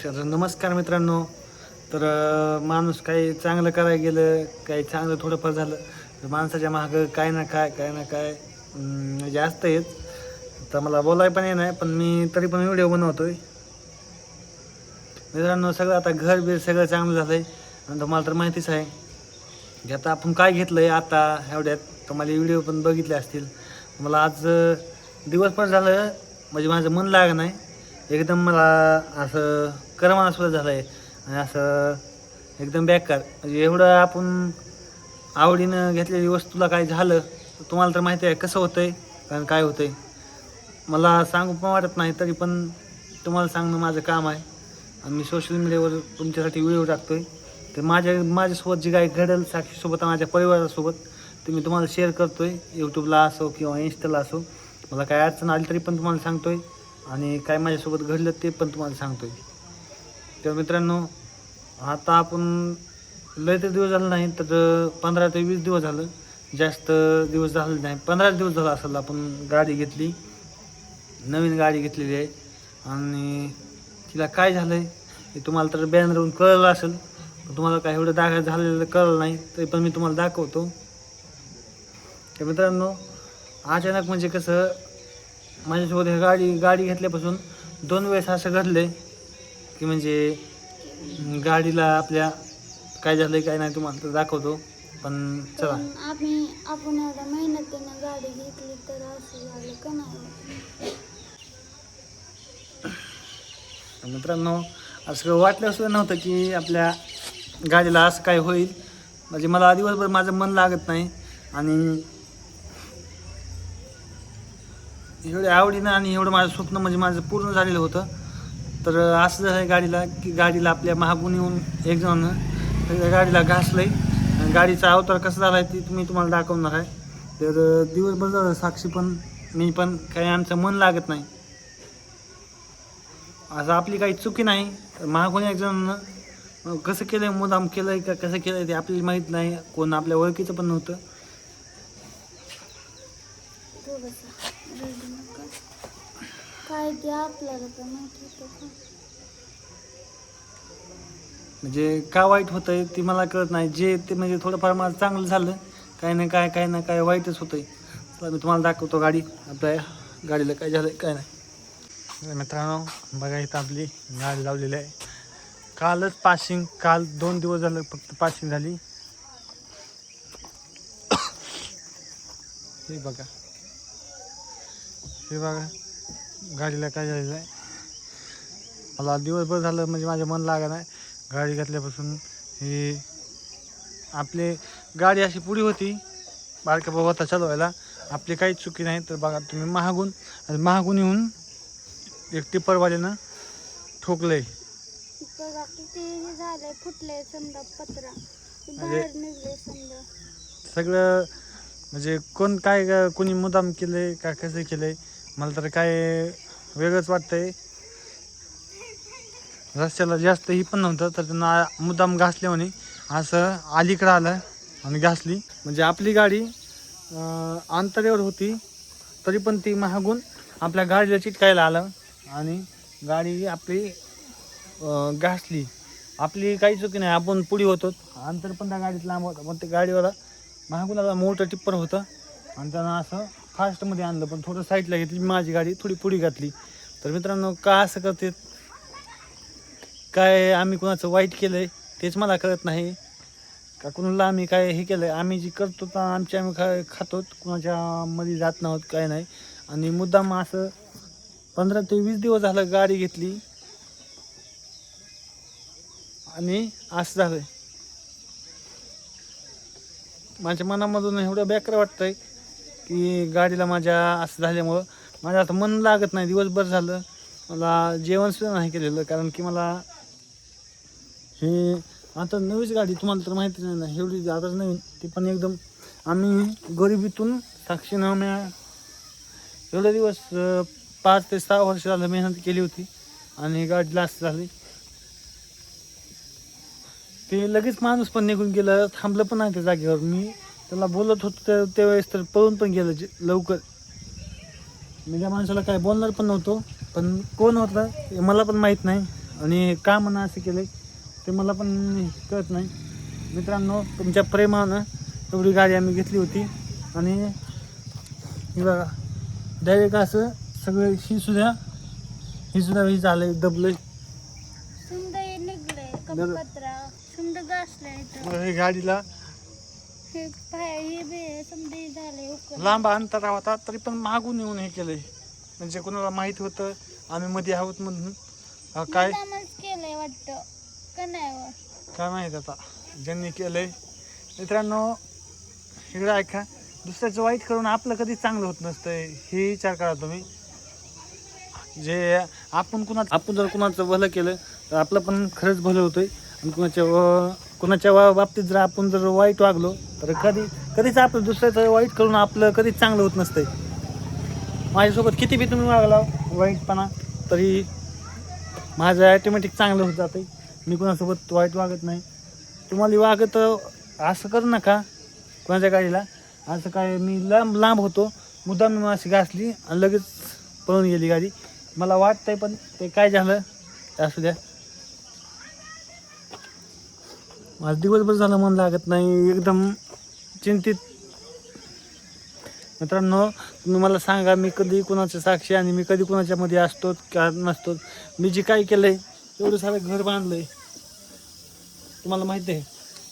तर नमस्कार मित्रांनो. तर माणूस काही चांगलं करायला गेलं, काही चांगलं थोडंफार झालं तर माणसाच्या मागं काय ना काय जास्त येत. तर मला बोलायला पण नाही, पण मी तरी पण व्हिडिओ बनवतोय मित्रांनो. सगळं आता घर बीर सगळं चांगलं झालं आहे. आणि तुम्हाला तर माहितीच आहे की आता आपण काय घेतलं आहे आता एवढ्यात. तुम्हाला व्हिडिओ पण बघितले असतील. मला आज दिवस पण झालं म्हणजे माझं मन लागत नाही एकदम. मला असं करमानासुद्धा झालं आहे आणि असं एकदम बेकार. म्हणजे एवढं आपण आवडीनं घेतलेली वस्तूला काय झालं तर तुम्हाला तर माहिती आहे कसं होतं आहे कारण काय होतं आहे. मला सांगू पण वाटत नाही, तरी पण तुम्हाला सांगणं माझं काम आहे. आणि मी सोशल मीडियावर तुमच्यासाठी व्हिडिओ टाकतो आहे. तर माझ्यासोबत जे काही घडेल साक्षीसोबत माझ्या परिवारासोबत ते मी तुम्हाला शेअर करतो आहे. यूट्यूबला असो किंवा इंस्टाला असो. मला काय अडचण आली तरी पण तुम्हाला सांगतो आहे आणि काय माझ्यासोबत घडलं ते पण तुम्हाला सांगतो आहे. तर मित्रांनो, आता आपण लय तर दिवस झालं नाही तर 15 ते 20 दिवस झालं. जास्त दिवस झाले नाही, 15 दिवस झालं असेल आपण गाडी घेतली. नवीन गाडी घेतलेली आहे आणि तिला काय झालं आहे हे तुम्हाला तर बॅनरवरून कळलं असेल. पण तुम्हाला काय एवढं झालेलं कळलं नाही तरी पण मी तुम्हाला दाखवतो. तर मित्रांनो, अचानक म्हणजे कसं माझ्यासोबत हे गाडी घेतल्यापासून 2 वेळेस असं घडलं की म्हणजे गाडीला आपल्या काय झालं काय नाही तुम्हाला तर दाखवतो. पण चला, आपण एवढ्या मेहनतीनं गाडी घेतली तर असं झालं का नाही. मित्रांनो, असं वाटलं सुद्धा नव्हतं की आपल्या गाडीला असं काय होईल. म्हणजे मला दिवसभर माझं मन लागत नाही आणि एवढं आवडीनं आणि एवढं माझं स्वप्न म्हणजे माझं पूर्ण झालेलं होतं. तर असं झालं गाडीला की गाडीला आपल्या मागून येऊन एक जण गाडीला घासलं आहे आणि गाडीचा अवतार कसा झाला आहे ते तुम्हाला दाखवणार आहे. तर दिवसभर झालं साक्षी पण मी पण काही आमचं मन लागत नाही. असं आपली काही चुकी नाही. मागून एक जण कसं केलं आहे, मुद्दाम केलं आहे का कसं केलं आहे ते आपल्याला माहीत नाही. कोण आपल्या ओळखीचं पण नव्हतं. काय ते आपल्याला तर माहिती होतं का. म्हणजे का वाईट होतं आहे ते मला कळत नाही. जे ते म्हणजे थोडंफार माझं चांगलं झालं, काही ना काय वाईटच होतं आहे. चला मी तुम्हाला दाखवतो गाडी. आपल्या गाडीला काय झालं काय नाही. मित्रांनो बघा, इथं आपली गाडी लावलेली आहे. कालच पासिंग, काल 2 दिवस झालं फक्त पासिंग झाली. हे बघा गाडीला काय झालेलं आहे. मला दिवसभर झालं म्हणजे माझं मन लागत नाही गाडी घेतल्यापासून. ही आपली गाडी अशी पुढे होती बारक्या होता चालवायला. आपली काहीच चुकी नाही. तर बघा तुम्ही मागून येऊन एक टिप्परवाल्यानं ठोकलंय. बघा किती हे झालंय, फुटलंय समजा पत्रा बाहेर निघले समजा सगळं. म्हणजे कोणी मुद्दाम केलंय का कसं केलंय मला तर काय वेगळंच वाटतंय. रस्त्याला जास्त ही पण नव्हतं तर त्यांना मुद्दाम घासले म्हणे. असं अलीकडं आलं आणि घासली. म्हणजे आपली गाडी अंतरावर होती तरी पण ती मागून आपल्या गाडीला चिटकायला आलं आणि गाडी आपली घासली. आपली काही चुकी नाही, आपण पुढे होतो. अंतर पण त्या गाडीत लांब होतं पण ते गाडीवाला मागून आता मोठं टिप्पर होतं आणि त्यांना असं फास्टमध्ये आणलं. पण थोडं साईडला घेतली, माझी गाडी थोडी पुढे घातली. तर मित्रांनो, का असं करते काय, आम्ही कुणाचं वाईट केलं आहे तेच मला कळत नाही का. कुणाला आम्ही काय हे केलं आहे. आम्ही जे करतो तर आम्ही खातो, कुणाच्या मध्ये जात नव्हत काय नाही. आणि मुद्दाम असं 15 ते 20 दिवस झालं गाडी घेतली आणि असं झालं. माझ्या मनामधून एवढं बेकार वाटतंय की गाडीला माझ्या असं झाल्यामुळं माझं आता मन लागत नाही. दिवसभर झालं मला जेवणसुद्धा नाही केलेलं कारण की मला हे आता नवीच गाडी तुम्हाला तर माहिती नाही ना, एवढी आताच नवीन ती पण एकदम. आम्ही गरिबीतून साक्षीनं म्या एवढे दिवस 5 ते 6 वर्ष झालं मेहनत केली होती आणि गाडीला असं झाली. ते लगेच माणूस पण निघून गेलं, थांबलं पण नाही त्या जागेवर. मी त्याला बोलत होतो त्यावेळेस तर पळून पण गेलं लवकर. मी त्या माणसाला काय बोलणार पण नव्हतो, पण कोण होतं मला पण माहीत नाही. आणि का म्हणून असं केलं ते मला पण कळत नाही. मित्रांनो, तुमच्या प्रेमानं एवढी गाडी आम्ही घेतली होती आणि हे बघा डायरेक्ट असं सगळं ही सुद्धा हे झालंय दबलंय. समजा हे निघलंय कपत्रा समजा गासलाय इथं. हे गाडीला हे पाय हे बे समजा हे झालंय उकळ. लांब अंतर होता तरी पण मागून येऊन हे केलंय. म्हणजे कोणाला माहित होतं आम्ही मध्ये आहोत म्हणून काय केलंय वाटतं का नाही व? काय माहित आता ज्यांनी केलंय. मित्रांनो, इकडे ऐका, दुसऱ्याचं वाईट करून आपलं कधी चांगलं होत नसतंय हे विचार करा तुम्ही. जे आपण जर कुणाचं भलं केलं तर आपलं पण खरंच भलं होतंय. आणि कुणाच्या बाबतीत जर आपण जर वाईट वागलो तर कधीच आपलं दुसऱ्याचं वाईट करून आपलं कधीच चांगलं होत नसतंय. माझ्यासोबत किती बी तुम्ही वागला वाईटपणा तरी माझं ॲटोमॅटिक चांगलं होत जातं. मी कुणासोबत वाईट वागत नाही. तुम्हाला वागत असं करू नका कोणाच्या गाडीला. असं काय मी लांब होतो मुद्दाम मी अशी घासली आणि लगेच पळून गेली गाडी. मला वाटतंय पण ते काय झालं असू द्या. माझं दिवसभर झालं मन लागत नाही, एकदम चिंतित. मित्रांनो, तुम्ही मला सांगा मी कधी कुणाच्या साक्षी आणि मी कधी कुणाच्यामध्ये असतो का नसतो. मी जे काय केलं आहे एवढं सारं घर बांधलं आहे तुम्हाला माहिती आहे.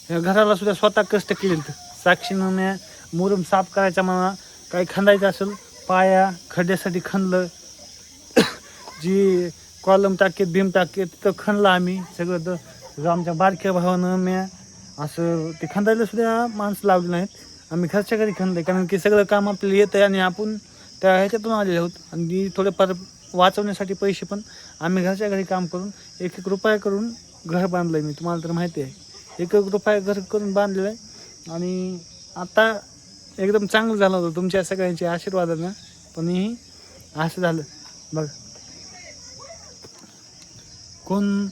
या घराला सुद्धा स्वतः कष्ट केलेत. साक्षीनं मी मुरुम साफ करायचा म्हणा काही खंदायचं असेल पाया खड्ड्यासाठी खणलं. जी कॉलम टाकेत भीम टाकेत तिथं खणलं आम्ही सगळं. तर आमच्या बारक्या भावानं मी असं ते खंदायला सुद्धा माणसं लावली नाहीत. आम्ही घरच्या घरी खणलं कारण की सगळं काम आपल्याला येतं आहे आणि आपण त्या ह्याच्यातून आलेले आहोत. आणि थोडेफार वाचवण्यासाठी पैसे पण आम्ही घरच्या घरी काम करून एक रुपया करून घर बांधलं आहे. मी तुम्हाला तर माहिती आहे 1 रुपया घर करून बांधलेलं आहे. आणि आता एकदम चांगलं झालं होतं तुमच्या सगळ्यांच्या आशीर्वादानं. पण ही असं झालं बघ. कोण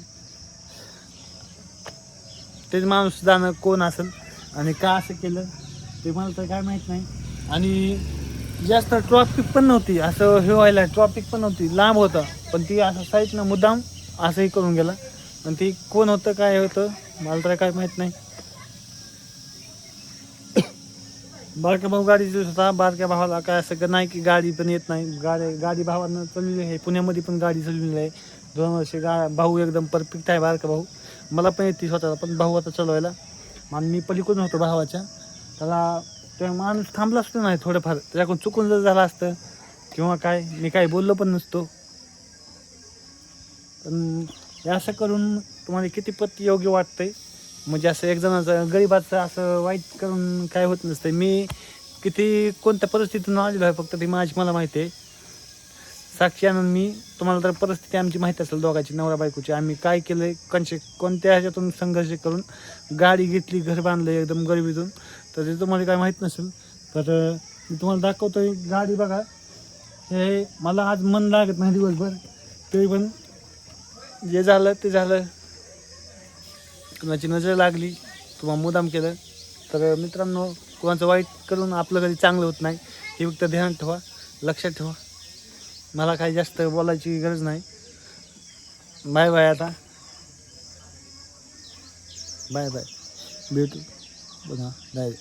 ते माणूस जाणं कोण असेल आणि का असं केलं ते मला तर काय माहीत नाही. आणि जास्त ट्रॉफिक पण नव्हती असं हे व्हायला. ट्रॉफिक पण नव्हती लांब होतं पण ती असं साईडनं मुद्दाम असंही करून गेला. आणि ती कोण होतं काय होतं मला तर काय माहीत नाही. बारक्या भाऊ गाडी दिवस होता. बारक्या भावाला काय असं नाही की गाडी पण येत नाही. गाडी भावानं चाललेली आहे. पुण्यामध्ये पण गाडी चाललेली आहे 2 वर्ष. भाऊ एकदम परफेक्ट आहे बारका भाऊ. मला पण येते स्वतःला पण भाऊ आता चालवायला. आणि मी पलीकडून होतो भावाच्या. त्याला ते माणूस थांबला असतो नाही थोडंफार त्याच्याकडून चुकून जर झालं असतं किंवा काय मी काही बोललो पण नसतो. पण असं करून तुम्हाला किती पत योग्य वाटतंय. म्हणजे असं एक जणाचं गरीबाचं असं वाईट करून काय होत नसतं. मी किती कोणत्या परिस्थितीतून आलेलो आहे फक्त ती मला माहिती आहे. साक्षी आणून मी तुम्हाला तर परिस्थिती आमची माहिती असेल दोघांची नवरा बायकोची. आम्ही काय केलं आहे कोणत्या ह्याच्यातून संघर्ष करून गाडी घेतली घर बांधलं एकदम गरिबीतून. तर ते तुम्हाला काय माहीत नसेल तर मी तुम्हाला दाखवतो आहे. गाडी बघा. हे मला आज मन लागत नाही दिवसभर तरी पण जे झालं ते झालं. कुणाची नजर लागली तुम्हाला मुद्दाम केलं तर मित्रांनो कोणाचं वाईट करून आपलं कधी चांगलं होत नाही हे फक्त ध्यान ठेवा, लक्षात ठेवा. मला काही जास्त बोलायची गरज नाही. Bye bye. आता बाय बाय भेटू बघा बाय.